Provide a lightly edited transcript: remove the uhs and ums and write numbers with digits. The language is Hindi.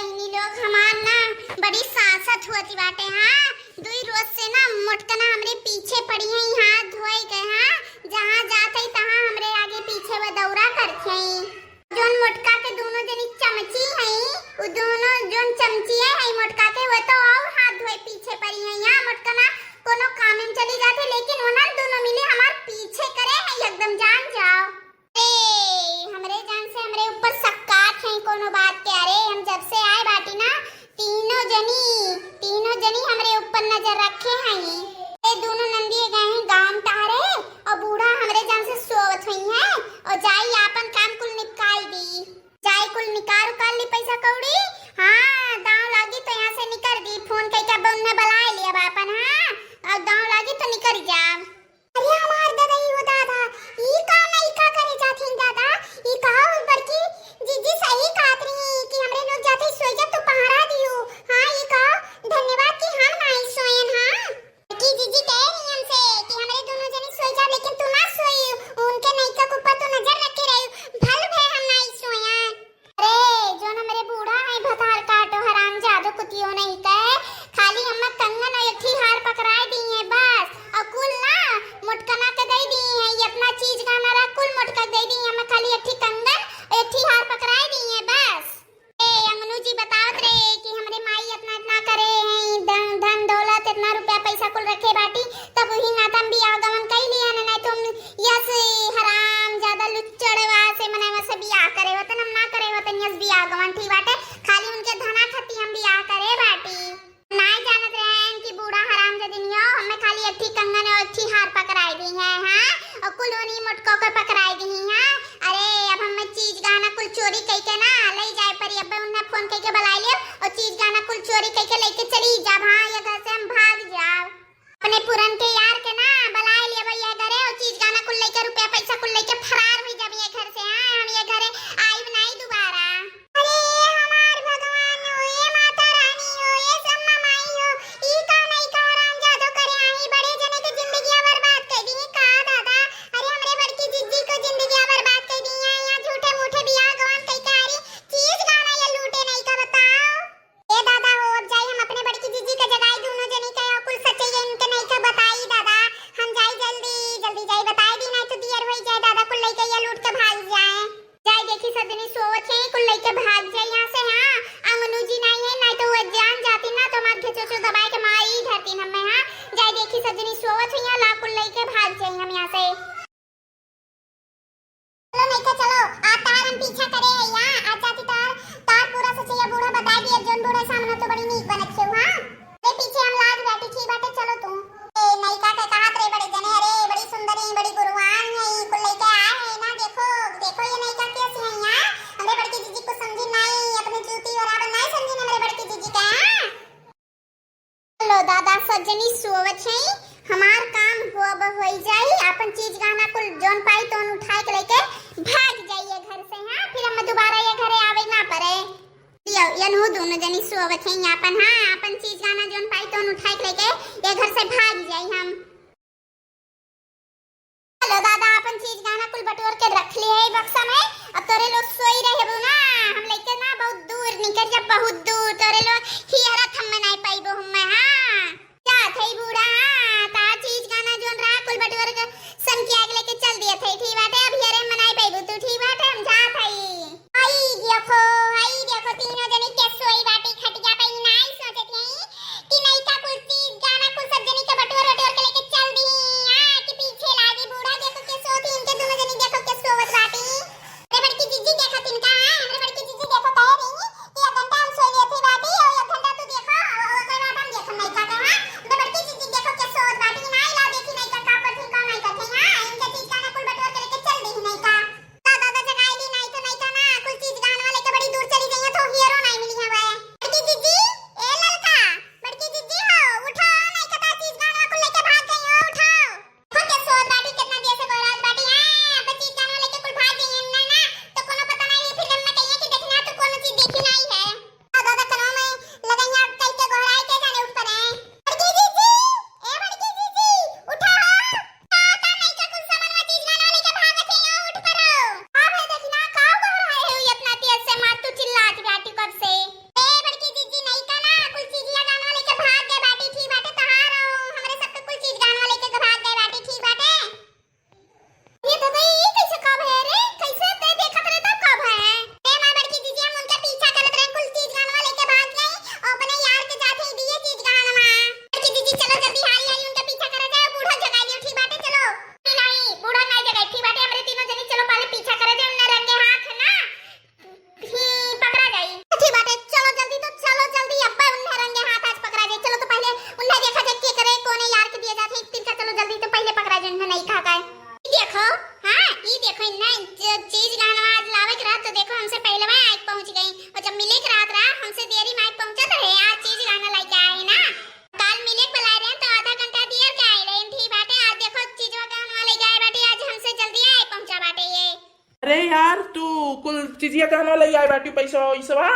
बहनी लोग हमार ना बड़ी सासत होती बाटे। हाँ, दुई रोज से ना मोटकना हमरे पीछे पड़ी है, हाथ धोए गए। हाँ, जहाँ जाते तहाँ हमरे आगे पीछे वो दौरा करते हैं। जोन मोटका के दोनों जनी चमची हैं, वो दोनों जोन चमची है मोटका के, वो तो और हाथ धोए पीछे पड़ी है। यहाँ मोटकना कोनो काम में चली जाते, लेकिन वो ना दोनों मिले हमार पीछे करे है, एकदम जान जाओ। हमरे जान से हमरे ऊपर सक्कात है कोनो बात के। अरे हम जब से आए बाटी ना तीनों जनी हमरे ऊपर नजर रखे हैं। ये दोनों नंदिए गए हैं गांव तारे, और बूढ़ा हमरे जान से सोवत हुई है, और जाई आपन काम कुल निपकाई दी। जाई कुल निकार कर ली पैसा कौड़ी। हाँ, दांव लागी तो यहाँ से निकर दी, फोन कई का उन्हें बुलाए लिया बापन। हाँ, और दांव लागी तो निकर जाओ। अरे हमार दादा ही हो दादा, ई का नहीं का करे जाथिन दादा, ई का बड़की जीजी सही कहत रही कि हमरे लोग जाते सोई जा तो पहाड़ा दियो। हां, ई का धन्यवाद कि हम नहीं सोएन। हां, कि जीजी कह रही हमसे कि हमरे दोनों जने सोई जा, लेकिन तू ना सोई, उनके नहीं का ऊपर तो नजर रखे रही भल भे हम नहीं सोया। अरे जो ना मेरे बूढ़ा है भतार काटो हराम जादू कुतियो नहीं कहे, खाली हम कंगन और एक हार पकड़ाए दी है बस, और कुल ना मोटकना के दे दी है। ये अपना चीज गाना रा कुल मोटका दे दी है, मैं खाली एक कंगन एक हार पकड़ाई दी है बस। ए अंगनू जी बतावत रे कि हमरे माई इतना इतना करे हैं, धन दौलत इतना रुपया पैसा कुल रखे बाटी, तब वही नातम भी आगमन कई लिया न, नहीं तुम यस हराम ज्यादा लुच्चड़वा से मने वसे बियाह करे वतन हम ना करे वतन यस बियाह आगमन ठीक बाटे, खाली उनके धना खती हम बियाह करे बाटी। ना जानत रहे कि बूढ़ा हराम जदिनियो हमें खाली एक कंगन और एक हार पकड़ाई दी है। हां, और कुल उन्हीं मोटको को पकड़ाई दी है। अरे अब हम चीज गाना कुल चोरी कई के ना ले जाए पर, अब उन्हें फोन कई के बुला लियो और चीज गाना कुल चोरी कई के लेके चली जा। हां, ये घर से हम भाग जाओ, अपने पुरन के यार के ना बुला लियो भैया घरे, और चीज गाना कुल लेके रुपया पैसा कुल लेके फरार हुई जब ये घर से। हां, हम ये घरे आई नहीं दोबारा। अरे हमार भगवान हो, ये माता रानी हो, ये सम्मा माई हो, ई का नहीं का हराम जादू करे आई बड़े जने की जिंदगी बर्बाद कर दी का दादा। अरे हमरे बड़की जिज्जी को जिंदगी बर्बाद कर दी है, यहाँ झूठे मूठे बियाह गवान कई का रही चीज गाना ये लूटे नहीं का बताओ। ए दादा हो, अब जाई हम अपने बड़की जिज्जी का जगाई दोनों जनी का कुल सच्चाई इनके नहीं का बताई दादा। हम जाई जल्दी जल्दी जाई बताई दी, नहीं तो देर हो जाए दादा कुल लेके ये लूट के भाग जाए। जाई देखी सजनी सोवत है कुल लेके भाग जाए यहाँ से। हाँ, अंगनू जी नहीं है, नहीं तो वो जान जाती ना तो मार खिचो दबाए के मारी धरती हमें। हाँ, जाई देखी सजनी सोवत है, यहाँ ला कुल लेके भाग जाए हम यहाँ से। चलो नहीं तो चलो, आ तार हम पीछा करे है यहाँ, आ जाती तार पूरा सच ये बूढ़ा बता दिया जोन बूढ़ा सामने तो बड़ी नीक बनत छे। हां, ए पीछे हम लाग बैठी थी बाटे, चलो तू ए नहीं का के कहात रे बड़े जने। अरे बड़ी सुंदरी बड़ी गुरुवान है, कुल लेके आए है ना, देखो देखो ये नहीं का कैसी है यहाँ। हमरे बड़की जीजी को समझी नहीं, अपने जूती बराबर नहीं समझी हमरे बड़की जीजी का। लो दादा सजनी सोवत है, हमार काम होई जाई, अपन चीज गाना कुल जोन पाई तो उठाए के लेके भाग जाइए घर से। हां, फिर हम दोबारा ये घरे आवे ना पड़े। यनहु दोनों जनी सोवत हैं अपन। हां, अपन चीज गाना जोन पाई तो उठाए के लेके ये घर से भाग जाई हम। हेलो दादा, अपन चीज गाना कुल बटोर के रख लिए है बक्सा में, अब तोरे लोग सोई रहे बो ना, हम लेके ना बहुत दूर निकल जा, बहुत दूर तोरे लोग हियरा थम नहीं पाइबो हम। हां, क्या थई बूढ़ा। हां, ता चीज गाना जोन रहा कुल बटोर के सन के आगे लेके चल दिए थे ठीक बाटे, अब हियरे मनाई पाइबो तू ठीक बाटे, हम जा थई। आई देखो तीनों जनी के सोई बाटी खटिया पे नहीं सोचत है कि नहीं का कुल चीज गाना कुल सब जनी के बटोर के लेके चल दी। हां, कि पीछे लागी बूढ़ा देखो के सोती, इनके दोनों जनी देखो के सोवत बाटी। अरे बड़की जीजी देखो तिनका। हां, हमरे बड़की जीजी देखो कह रही कि 1 घंटा हम सोई लिए थे बाटी, और 1 घंटा हमसे देरी में पहुंचत रहे, आज चीज लाना लेके आए ना। कल मिले बुला रहे हैं तो आधा घंटा देर के आए रहे थी बाटे, आज देखो चीजवा कहना लेके आए बाटे, आज हमसे जल्दी आए पहुंचा बाटे ये। अरे यार तू कुल चीजिया कहना लगी आई बाटी पैसा वैसा